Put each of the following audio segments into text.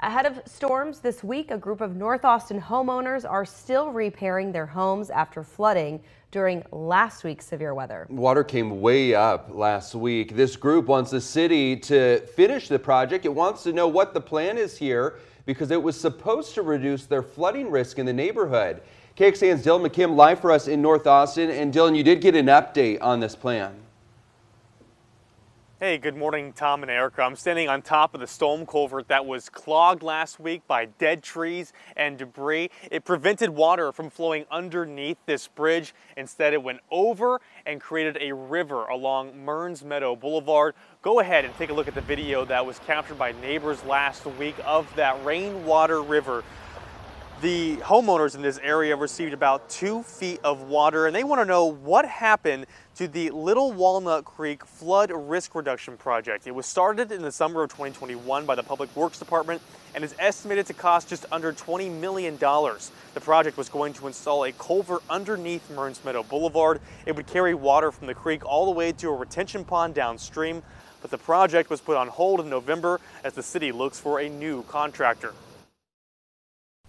Ahead of storms this week, a group of North Austin homeowners are still repairing their homes after flooding during last week's severe weather. Water came way up last week. This group wants the city to finish the project. It wants to know what the plan is here because it was supposed to reduce their flooding risk in the neighborhood. KXAN's Dylan McKim live for us in North Austin. And Dylan, you did get an update on this plan. Hey, good morning, Tom and Erica. I'm standing on top of the storm culvert that was clogged last week by dead trees and debris. It prevented water from flowing underneath this bridge. Instead, it went over and created a river along Mearns Meadow Boulevard. Go ahead and take a look at the video that was captured by neighbors last week of that rainwater river. The homeowners in this area received about 2 feet of water, and they want to know what happened to the Little Walnut Creek Flood Risk Reduction Project. It was started in the summer of 2021 by the Public Works Department and is estimated to cost just under $20 million. The project was going to install a culvert underneath Mearns Meadow Boulevard. It would carry water from the creek all the way to a retention pond downstream, but the project was put on hold in November as the city looks for a new contractor.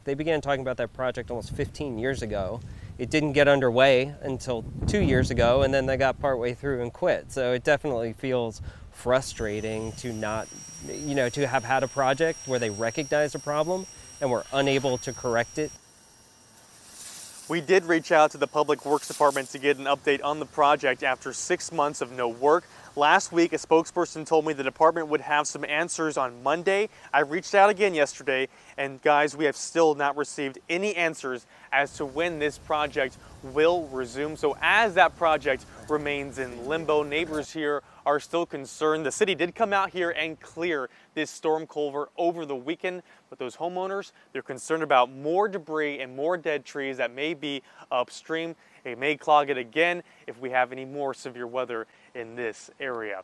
They began talking about that project almost 15 years ago. It didn't get underway until 2 years ago, and then they got partway through and quit. So it definitely feels frustrating to not, to have had a project where they recognized a problem and were unable to correct it. We did reach out to the Public Works Department to get an update on the project after 6 months of no work. Last week, a spokesperson told me the department would have some answers on Monday. I reached out again yesterday, and guys, we have still not received any answers as to when this project will resume. So as that project remains in limbo, neighbors here are still concerned. The city did come out here and clear this storm culvert over the weekend, but those homeowners, they're concerned about more debris and more dead trees that may be upstream. It may clog it again if we have any more severe weather in this area.